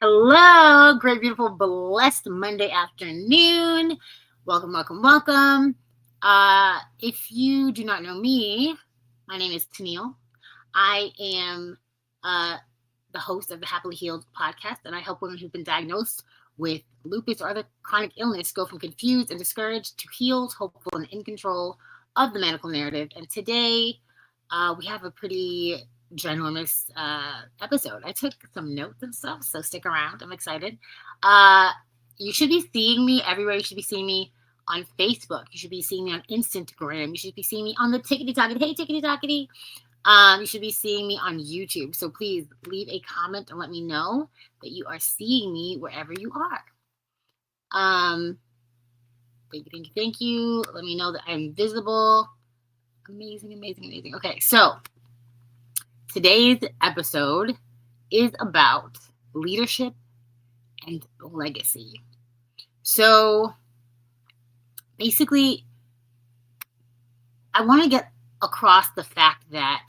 Hello, great, beautiful, blessed Monday afternoon. Welcome. If you do not know me, my name is Tenille. I am the host of the Happily Healed podcast, and I help women who've been diagnosed with lupus or other chronic illness go from confused and discouraged to healed, hopeful, and in control of the medical narrative. And today, we have a pretty ginormous episode. I took some notes and stuff, so stick around. I'm excited. You should be seeing me everywhere. You should be seeing me on Facebook. You should be seeing me on Instagram. You should be seeing me on the Tickety Tockety. Hey, Tickety Tockety. You should be seeing me on YouTube. So please leave a comment and let me know that you are seeing me wherever you are. Thank you. Let me know that I'm visible. Amazing. Okay, so today's episode is about leadership and legacy. So basically, I want to get across the fact that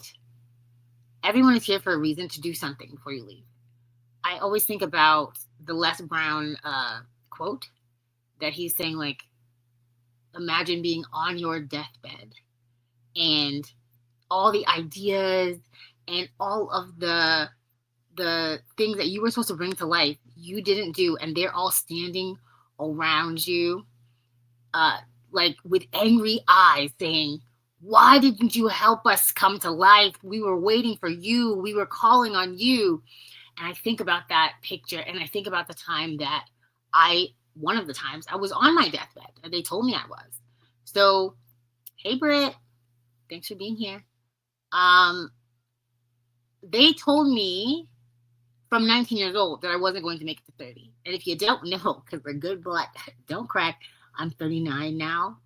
everyone is here for a reason to do something before you leave. I always think about the Les Brown quote that he's saying, like, imagine being on your deathbed and all the ideas and all of the things that you were supposed to bring to life, you didn't do, and they're all standing around you, like with angry eyes saying, why didn't you help us come to life? We were waiting for you. We were calling on you. And I think about that picture, and I think about the time that one of the times I was on my deathbed, and they told me I was. So, hey, Britt, thanks for being here. They told me from 19 years old that I wasn't going to make it to 30. And if you don't know, because we're good blood, don't crack, I'm 39 now.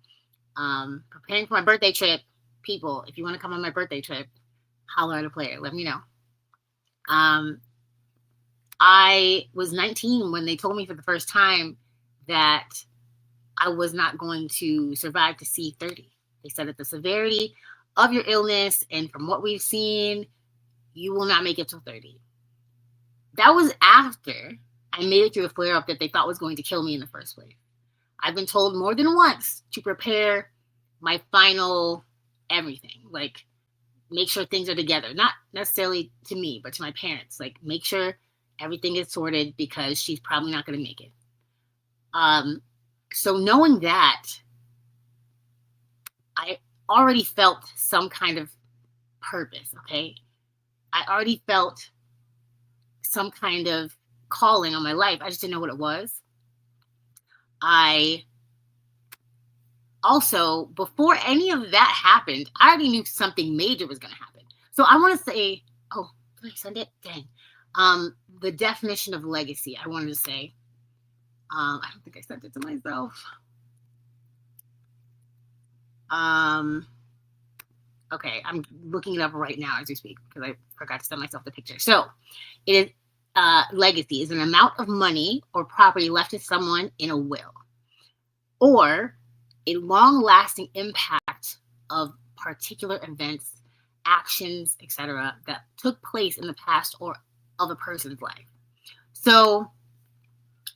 Preparing for my birthday trip. People, if you want to come on my birthday trip, holler at a player. Let me know. I was 19 when they told me for the first time that I was not going to survive to see 30. They said that the severity of your illness and from what we've seen, you will not make it till 30. That was after I made it through a flare-up that they thought was going to kill me in the first place. I've been told more than once to prepare my final everything. Like, make sure things are together. Not necessarily to me, but to my parents. Like, make sure everything is sorted because she's probably not going to make it. So knowing that, I already felt some kind of purpose, okay? I already felt some kind of calling on my life. I just didn't know what it was. I also, before any of that happened, I already knew something major was going to happen. So I want to say, oh, did I send it? Dang. The definition of legacy, I wanted to say, I don't think I sent it to myself. Okay, I'm looking it up right now as we speak because I forgot to send myself the picture. So it is legacy is an amount of money or property left to someone in a will, or a long-lasting impact of particular events, actions, etc., that took place in the past or of a person's life. So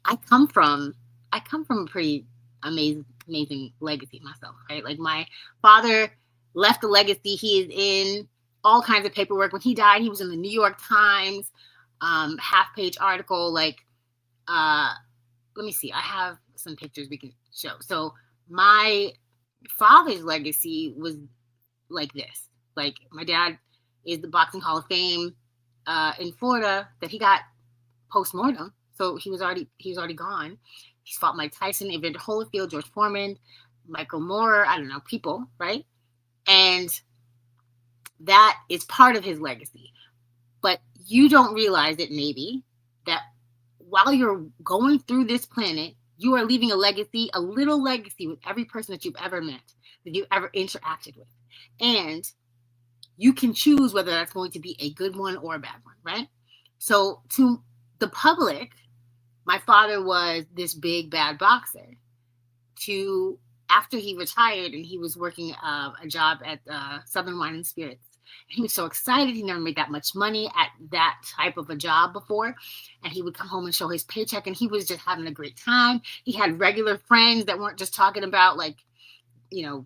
I come from a pretty amazing legacy myself, right? Like, my father left a legacy. He is in all kinds of paperwork. When he died, he was in the New York Times, half-page article. Like, let me see. I have some pictures we can show. So my father's legacy was like this. Like, my dad is the Boxing Hall of Fame in Florida that he got post-mortem. So he was already gone. He's fought Mike Tyson, Evander Holyfield, George Foreman, Michael Moore, I don't know, people, right? And that is part of his legacy. But you don't realize it, maybe, that while you're going through this planet, you are leaving a legacy, a little legacy with every person that you've ever met, that you've ever interacted with. And you can choose whether that's going to be a good one or a bad one, right? So to the public, my father was this big, bad boxer. After he retired and he was working a job at Southern Wine and Spirits, And he was so excited. He never made that much money at that type of a job before. And he would come home and show his paycheck, and he was just having a great time. He had regular friends that weren't just talking about like,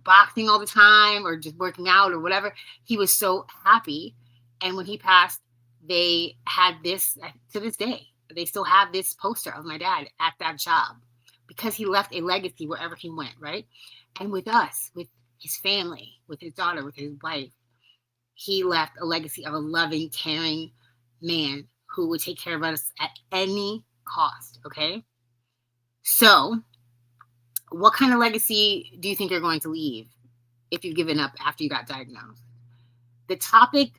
boxing all the time or just working out or whatever. He was so happy. And when he passed, they had this, to this day, they still have this poster of my dad at that job because he left a legacy wherever he went, right? And with us, with his family, with his daughter, with his wife, he left a legacy of a loving, caring man who would take care of us at any cost, okay? So, what kind of legacy do you think you're going to leave if you've given up after you got diagnosed? The topic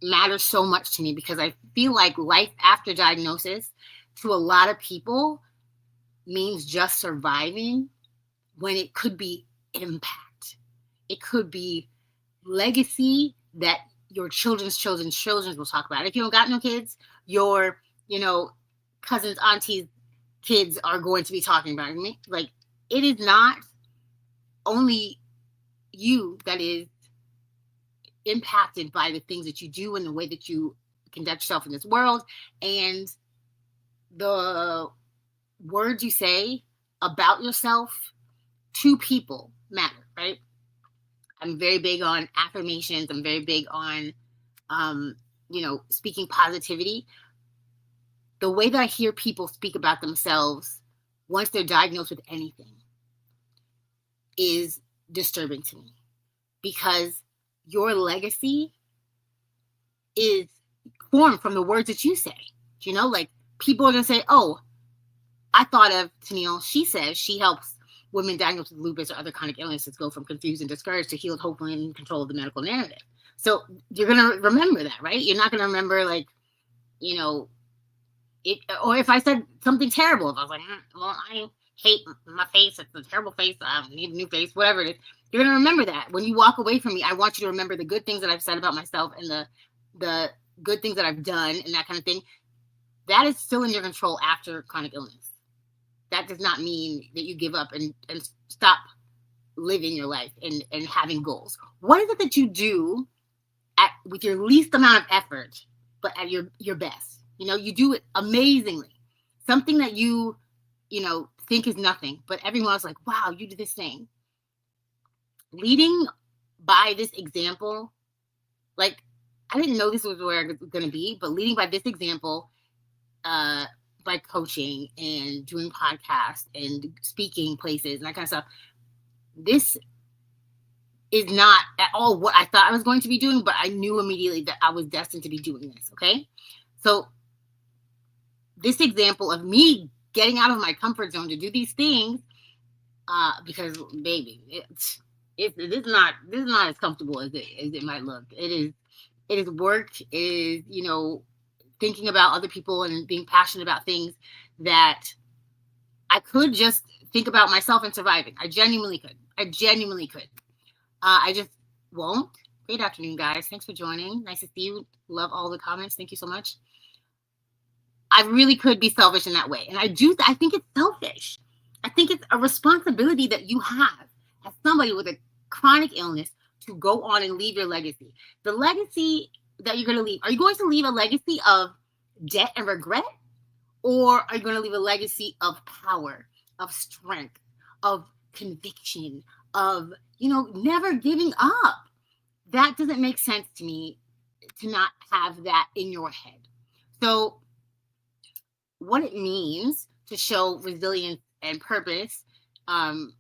matters so much to me because I feel like life after diagnosis to a lot of people means just surviving when it could be impact. It could be legacy that your children's will talk about. If you don't got no kids, your, cousins, aunties, kids are going to be talking about me. Like, it is not only you that is impacted by the things that you do and the way that you conduct yourself in this world, and the words you say about yourself to people matter, right? I'm very big on affirmations. I'm very big on, speaking positivity. The way that I hear people speak about themselves once they're diagnosed with anything is disturbing to me because your legacy is formed from the words that you say. Like people are going to say, oh, I thought of Tenille. She says she helps women diagnosed with lupus or other chronic illnesses go from confused and discouraged to healed, hopefully in control of the medical narrative. So you're going to remember that, right? You're not going to remember like, it, or if I said something terrible, if I was like, well, I hate my face. It's a terrible face. I need a new face, whatever it is. You're going to remember that. When you walk away from me, I want you to remember the good things that I've said about myself and the good things that I've done and that kind of thing. That is still in your control after chronic illness. That does not mean that you give up and stop living your life and having goals. What is it that you do with your least amount of effort, but at your best? You do it amazingly. Something that you think is nothing, but everyone else like, wow, you did this thing. Leading by this example, like, I didn't know this was where I was going to be, but leading by this example, by coaching and doing podcasts and speaking places and that kind of stuff, this is not at all what I thought I was going to be doing, but I knew immediately that I was destined to be doing this, okay? So this example of me getting out of my comfort zone to do these things, because baby, this is not as comfortable as it might look. It is work. It is, thinking about other people and being passionate about things that I could just think about myself and surviving. I genuinely could. I just won't. Great afternoon, guys. Thanks for joining. Nice to see you. Love all the comments. Thank you so much. I really could be selfish in that way. And I think it's selfish. I think it's a responsibility that you have as somebody with a chronic illness to go on and leave your legacy. The legacy that you're going to leave, are you going to leave a legacy of debt and regret? Or are you going to leave a legacy of power, of strength, of conviction, of, never giving up? That doesn't make sense to me to not have that in your head. So what it means to show resilience and purpose in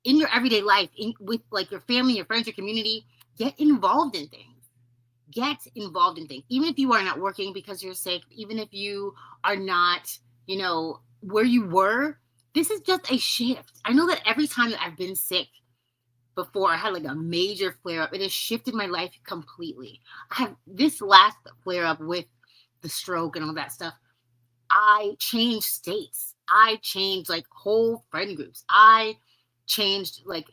your everyday life, with like your family, your friends, your community, get involved in things. Even if you are not working because you're sick, even if you are not, where you were, this is just a shift. I know that every time that I've been sick before, I had like a major flare up. It has shifted my life completely. I have this last flare up with the stroke and all that stuff. I changed states. I changed like whole friend groups. I changed like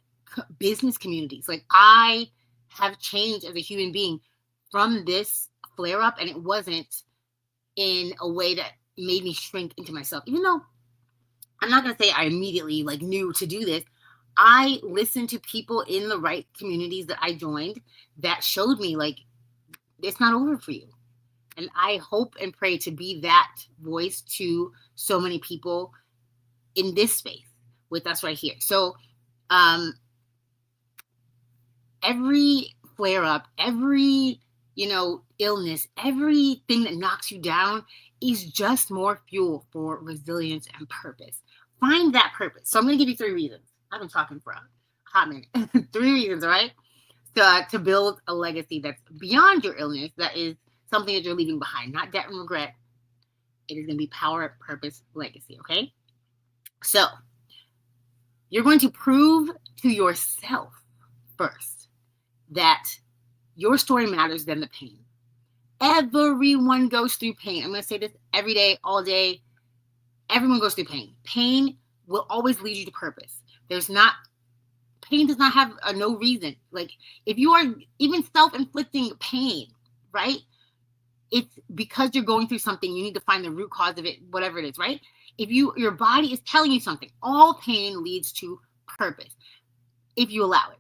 business communities. Like I have changed as a human being from this flare up, and it wasn't in a way that made me shrink into myself. Even though I'm not going to say I immediately like knew to do this, I listened to people in the right communities that I joined that showed me like, it's not over for you. And I hope and pray to be that voice to so many people in this space with us right here. So every flare up, every, illness, everything that knocks you down is just more fuel for resilience and purpose. Find that purpose. So I'm going to give you 3 reasons. I've been talking for a hot minute. 3 reasons, all right? To build a legacy that's beyond your illness, that is something that you're leaving behind, not debt and regret. It is going to be power, purpose, legacy, okay? So you're going to prove to yourself first that your story matters than the pain. Everyone goes through pain. I'm going to say this every day, all day. Everyone goes through pain. Pain will always lead you to purpose. Pain does not have no reason. Like, if you are even self-inflicting pain, right? It's because you're going through something. You need to find the root cause of it, whatever it is, right? If your body is telling you something, all pain leads to purpose. If you allow it,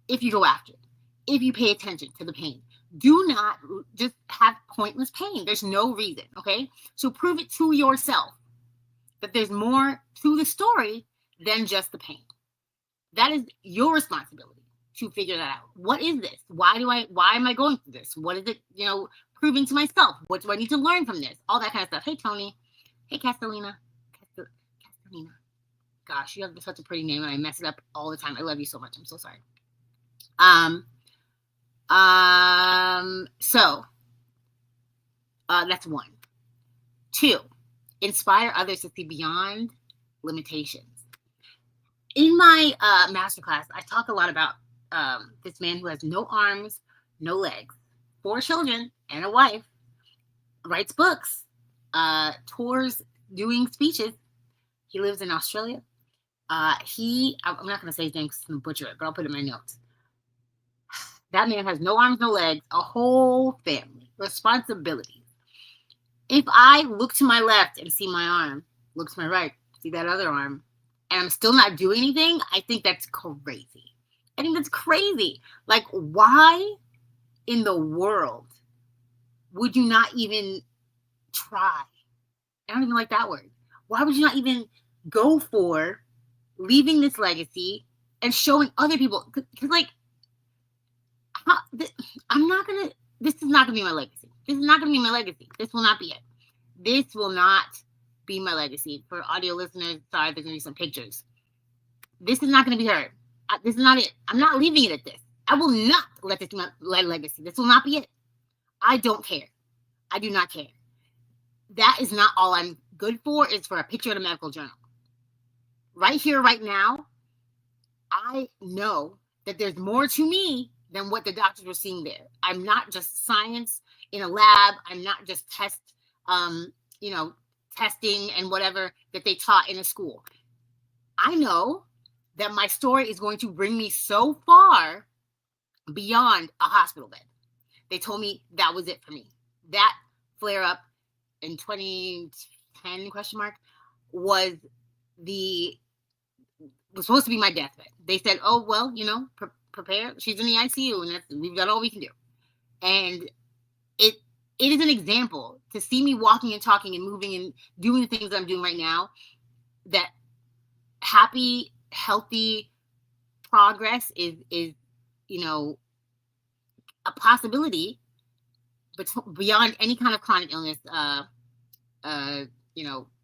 if you go after it, if you pay attention to the pain. Do not just have pointless pain. There's no reason, okay? So prove it to yourself that there's more to the story than just the pain. That is your responsibility to figure that out. What is this? Why am I going through this? What is it, proving to myself? What do I need to learn from this? All that kind of stuff. Hey, Tony. Hey, Castellina. Castellina. Gosh, you have such a pretty name and I mess it up all the time. I love you so much. I'm so sorry. So that's 1. 2, inspire others to see beyond limitations. In my masterclass, I talk a lot about this man who has no arms, no legs, 4 children and a wife, writes books, tours, doing speeches. He lives in Australia. I'm not going to say his name because I'm going to butcher it, but I'll put it in my notes. That man has no arms, no legs, a whole family, responsibilities. If I look to my left and see my arm, look to my right, see that other arm, and I'm still not doing anything, I think that's crazy. I think that's crazy. Like, why in the world would you not even try? I don't even like that word. Why would you not even go for leaving this legacy and showing other people? Because, like, this is not going to be my legacy. This is not going to be my legacy. This will not be it. This will not be my legacy. For audio listeners, sorry, there's going to be some pictures. This is not going to be her. This is not it. I'm not leaving it at this. I will not let this be my legacy. This will not be it. I don't care. I do not care. That is not all I'm good for. It's for a picture in a medical journal. Right here, right now, I know that there's more to me than what the doctors were seeing there. I'm not just science in a lab. I'm not just testing and whatever that they taught in a school. I know that my story is going to bring me so far beyond a hospital bed. They told me that was it for me. That flare up in 2010 was supposed to be my deathbed. They said, oh, well, prepare. She's in the ICU and we've got all we can do. And it is an example to see me walking and talking and moving and doing the things that I'm doing right now, that happy, healthy progress is a possibility, but beyond any kind of chronic illness,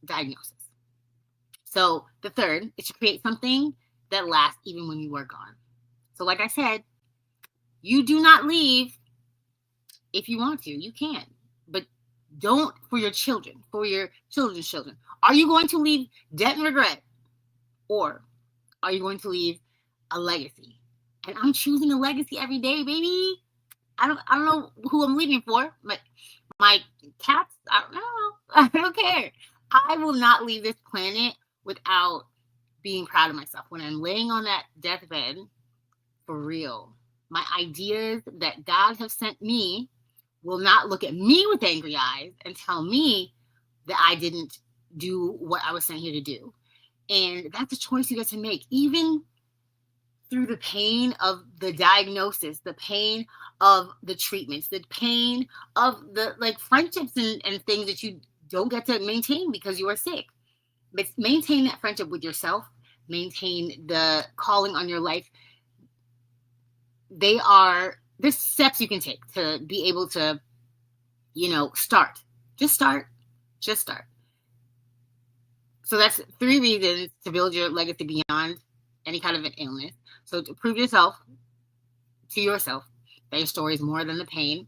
diagnosis. So the third is to create something that lasts even when you are gone. So like I said, you do not leave if you want to. You can, but don't for your children, for your children's children. Are you going to leave debt and regret, or are you going to leave a legacy? And I'm choosing a legacy every day, baby. I don't know who I'm leaving for, but my cats, I don't know. I don't care. I will not leave this planet without being proud of myself. When I'm laying on that deathbed, for real, my ideas that God has sent me will not look at me with angry eyes and tell me that I didn't do what I was sent here to do. And that's a choice you get to make. Even through the pain of the diagnosis, the pain of the treatments, the pain of the like friendships and things that you don't get to maintain because you are sick. But maintain that friendship with yourself, maintain the calling on your life. There's steps you can take to be able to, start. Just start. So that's 3 reasons to build your legacy beyond any kind of an illness. So to prove yourself to yourself that your story is more than the pain.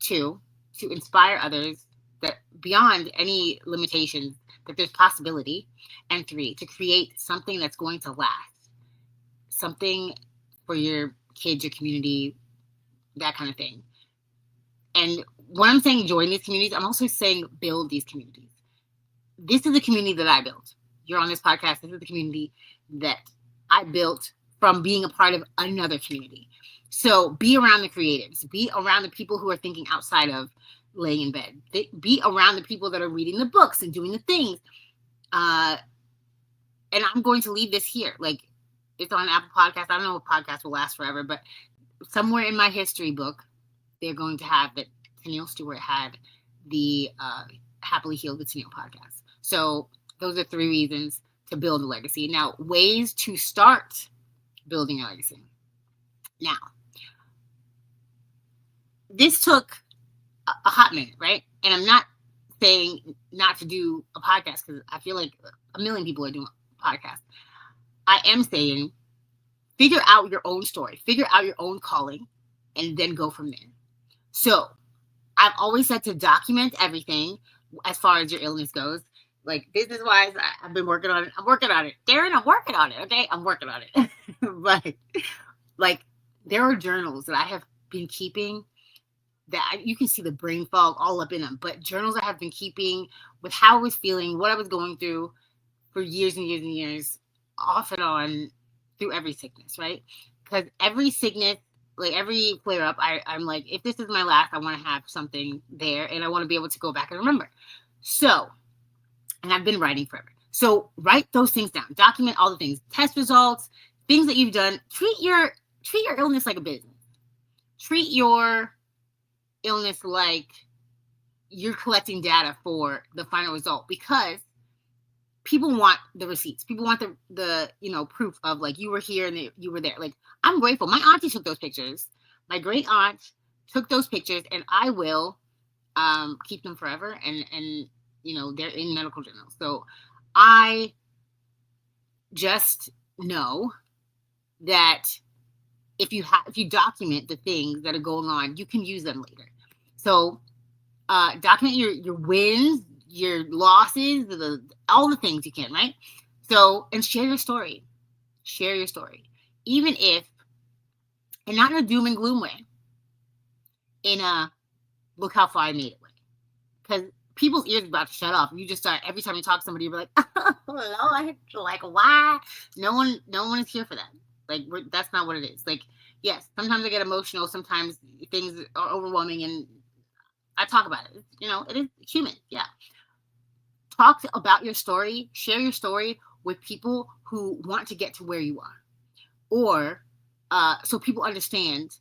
2, to inspire others that beyond any limitations, that there's possibility. And 3, to create something that's going to last. Something for your kids, your community, that kind of thing. And when I'm saying join these communities, I'm also saying build these communities. This is the community that I built. You're on this podcast. This is the community that I built from being a part of another community. So be around the creatives. Be around the people who are thinking outside of laying in bed. Be around the people that are reading the books and doing the things. And I'm going to leave this here. Like, it's on Apple Podcasts. I don't know if podcasts will last forever, but somewhere in my history book, they're going to have that Tenille Stewart had the Happily Healed with Tenille podcast. So those are 3 reasons to build a legacy. Now, ways to start building a legacy. Now, this took a hot minute, right? And I'm not saying not to do a podcast because I feel like a million people are doing podcasts. I am saying figure out your own story, figure out your own calling, and then go from there. So I've always said to document everything as far as your illness goes. Like business-wise, I've been working on it. I'm working on it. Darren, I'm working on it, okay? I'm working on it. But like there are journals that I have been keeping that you can see the brain fog all up in them. But journals I have been keeping with how I was feeling, what I was going through for years and years and years, off and on through every sickness, right? Because every sickness, like every flare up, I'm like, if this is my last, I want to have something there and I want to be able to go back and remember. So, and I've been writing forever. So write those things down, document all the things, test results, things that you've done. Treat your illness like a business. Treat your illness like you're collecting data for the final result, because people want the receipts. People want the proof of like you were here and you were there. Like I'm grateful. My auntie took those pictures. My great aunt took those pictures, and I will keep them forever. And they're in medical journals. So I just know that if you document the things that are going on, you can use them later. So document your wins, your losses, all the things you can, right? So, and share your story. Even if, and not in a doom and gloom way, in a look how far I made it way. Because people's ears are about to shut off. You just start, every time you talk to somebody, you're like, oh, Lord, like, why? No one is here for that. Like, that's not what it is. Like, yes, sometimes I get emotional. Sometimes things are overwhelming, and I talk about it. It is human. Yeah. Talk about your story. Share your story with people who want to get to where you are. Or so people understand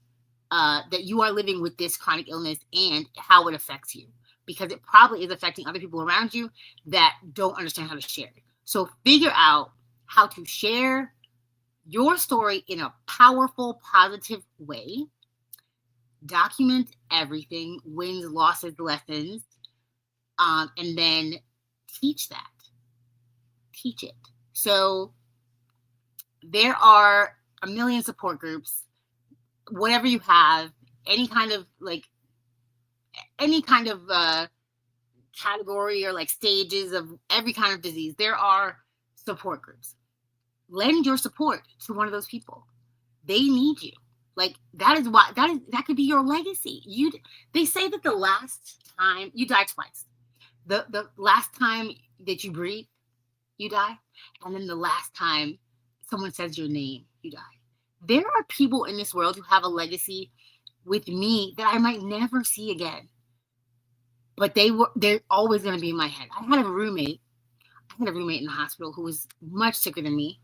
that you are living with this chronic illness and how it affects you. Because it probably is affecting other people around you that don't understand how to share it. So figure out how to share your story in a powerful, positive way. Document everything, wins, losses, lessons, and then teach that. Teach it. So there are a million support groups, whatever you have, any kind of category or like stages of every kind of disease, there are support groups. Lend your support to one of those people. They need you. Like that could be your legacy. They say that the last time you die twice, the last time that you breathe, you die, and then the last time someone says your name, you die. There are people in this world who have a legacy with me that I might never see again, but they're always going to be in my head. I had a roommate in the hospital who was much sicker than me,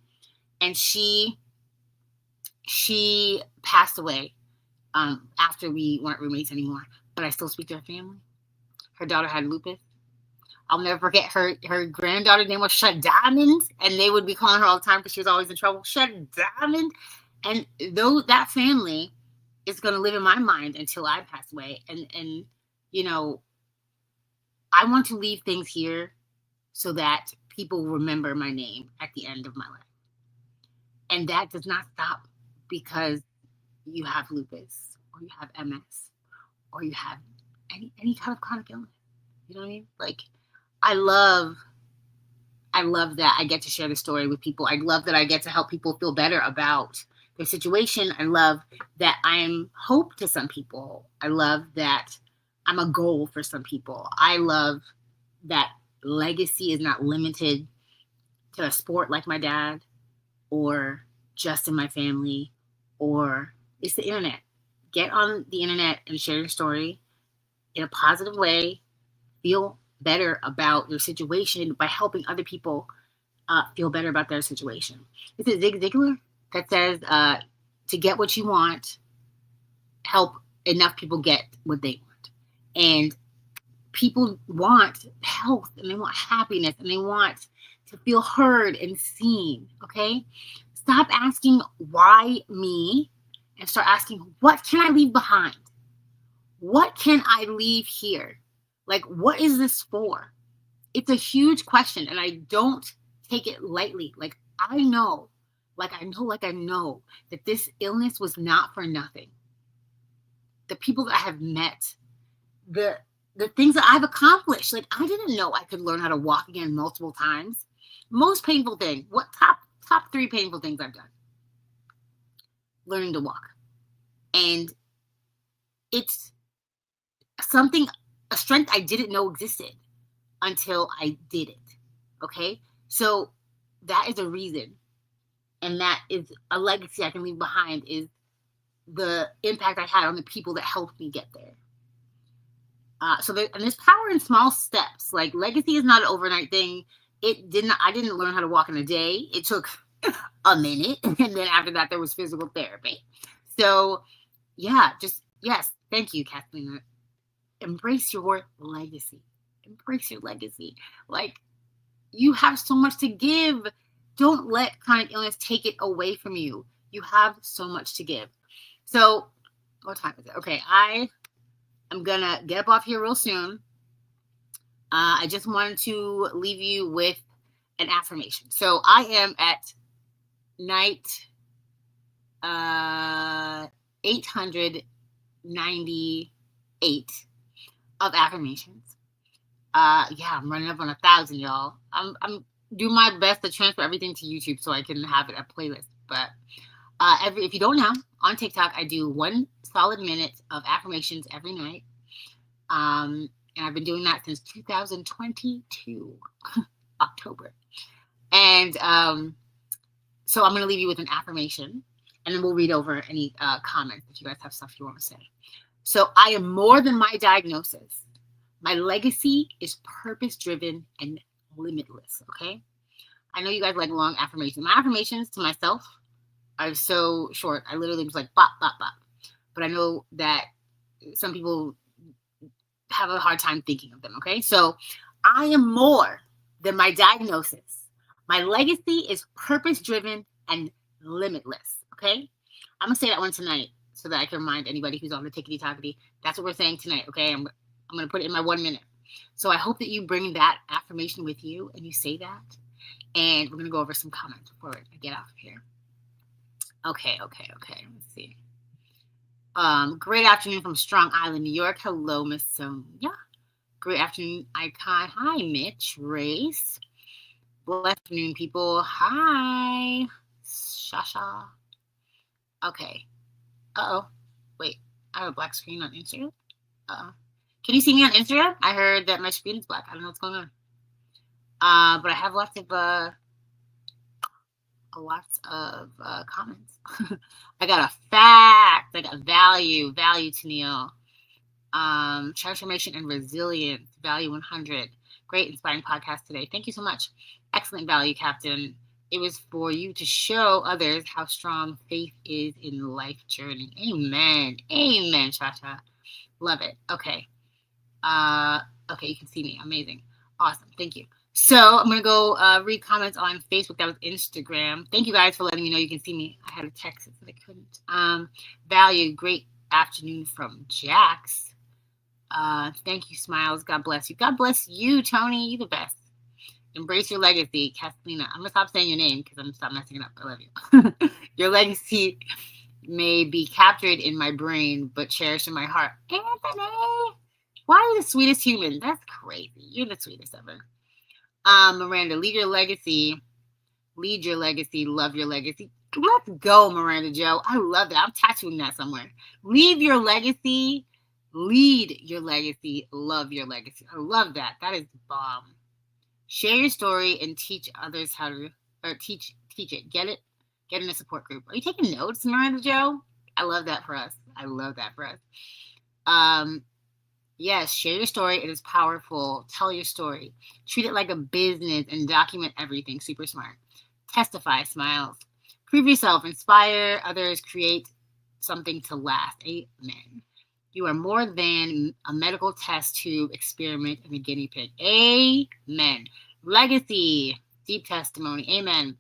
and she she passed away after we weren't roommates anymore, but I still speak to her family. Her daughter had lupus. I'll never forget her granddaughter's name was Shut Diamond, and they would be calling her all the time because she was always in trouble. Shut Diamond. And though that family is going to live in my mind until I pass away. And you know, I want to leave things here so that people remember my name at the end of my life. And that does not stop because you have lupus or you have MS or you have any kind of chronic illness. You know what I mean? Like, I love that I get to share the story with people. I love that I get to help people feel better about their situation. I love that I'm hope to some people. I love that I'm a goal for some people. I love that legacy is not limited to a sport like my dad or just in my family, or it's the internet. Get on the internet and share your story in a positive way. Feel better about your situation by helping other people feel better about their situation. This is Zig Ziglar that says to get what you want, help enough people get what they want. And people want health and they want happiness and they want to feel heard and seen, okay? Stop asking why me and start asking what can I leave behind? What can I leave here? Like, what is this for? It's a huge question, and I don't take it lightly. Like, I know that this illness was not for nothing. The people that I have met, the things that I've accomplished, like, I didn't know I could learn how to walk again multiple times. Most painful thing, what top 3 painful things I've done? Learning to walk. And it's something, a strength I didn't know existed until I did it. Okay? So that is a reason. And that is a legacy I can leave behind, is the impact I had on the people that helped me get there. So there's power in small steps. Like, legacy is not an overnight thing. I didn't learn how to walk in a day. It took a minute. And then after that, there was physical therapy. So yeah, yes. Thank you, Kathleen. Embrace your legacy. Embrace your legacy. Like, you have so much to give. Don't let chronic illness take it away from you. You have so much to give. So, what time is it? Okay, I'm going to get up off here real soon. I just wanted to leave you with an affirmation. So, I am at night 898 of affirmations. I'm running up on 1,000, y'all. I'm doing my best to transfer everything to YouTube so I can have it a playlist. But if you don't know, on TikTok I do 1 solid minute of affirmations every night. And I've been doing that since 2022 October. And so I'm going to leave you with an affirmation, and then we'll read over any comments if you guys have stuff you want to say. So, I am more than my diagnosis. My legacy is purpose-driven and limitless, okay? I know you guys like long affirmations. My affirmations to myself are so short. I literally just like bop, bop, bop. But I know that some people have a hard time thinking of them, okay? So, I am more than my diagnosis. My legacy is purpose-driven and limitless, okay? I'm going to say that one tonight so that I can remind anybody who's on the tickety-tockety. That's what we're saying tonight, okay? I'm going to put it in my 1 minute. So I hope that you bring that affirmation with you and you say that. And we're going to go over some comments before I get out of here. Okay. Let's see. Great afternoon from Strong Island, New York. Hello, Miss Sonia. Great afternoon, Icon. Hi, Mitch. Race. Good afternoon, people. Hi. Shasha. Okay. Wait. I have a black screen on Instagram. Can you see me on Instagram? I heard that my screen is black. I don't know what's going on. But I have lots of comments. I got a fact. I got value, Tenille. Transformation and resilience, value 100. Great, inspiring podcast today. Thank you so much. Excellent value, Captain. It was for you to show others how strong faith is in the life journey. Amen. Amen, Chacha. Love it. Okay. Okay, you can see me. Amazing. Awesome. Thank you. So I'm gonna go read comments on Facebook. That was Instagram. Thank you guys for letting me know you can see me. I had a text that I couldn't. Value, great afternoon from Jax. Thank you, Smiles. God bless you. God bless you, Tony. You the best. Embrace your legacy, Catalina. I'm gonna stop saying your name because I'm gonna stop messing it up. I love you. Your legacy may be captured in my brain, but cherished in my heart. Anthony, why are you the sweetest human? That's crazy. You're the sweetest ever. Miranda, lead your legacy. Lead your legacy. Love your legacy. Let's go, Miranda Joe. I love that. I'm tattooing that somewhere. Leave your legacy. Lead your legacy. Love your legacy. I love that. That is bomb. Share your story and teach others how to, or teach it. Get it? Get in a support group. Are you taking notes, Miranda Joe? I love that for us. I love that for us. Yes, share your story. It is powerful. Tell your story. Treat it like a business and document everything. Super smart. Testify, Smiles. Prove yourself. Inspire others. Create something to last. Amen. You are more than a medical test tube, experiment, and a guinea pig. Amen. Legacy. Deep testimony. Amen.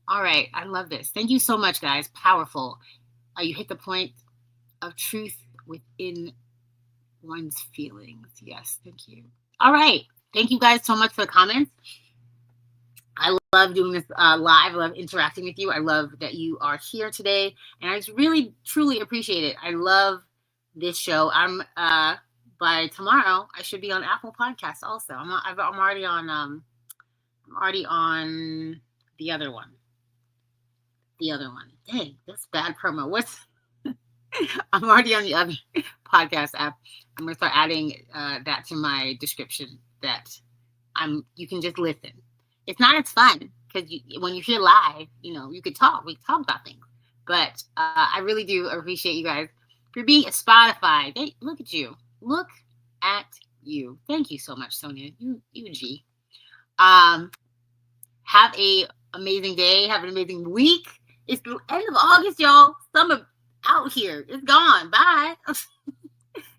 All right. I love this. Thank you so much, guys. Powerful. You hit the point of truth within one's feelings. Yes. Thank you. All right. Thank you guys so much for the comments. I love doing this live. I love interacting with you. I love that you are here today. And I just really, truly appreciate it. I love this show. I'm by tomorrow I should be on Apple Podcasts also. I'm already on the other one. Dang, that's bad promo. I'm already on the other podcast app. I'm gonna start adding that to my description. That you can just listen. It's not as fun because when you hear live, you could talk. We talk about things. But I really do appreciate you guys for being a Spotify. Look at you. Look at you. Thank you so much, Sonia. You G. Have a amazing day. Have an amazing week. It's the end of August, y'all. Summer out here. It's gone. Bye.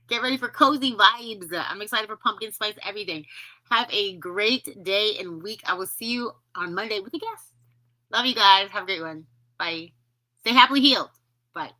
Get ready for cozy vibes. I'm excited for pumpkin spice everything. Have a great day and week. I will see you on Monday with a guest. Love you guys. Have a great one. Bye. Stay happily healed. Bye.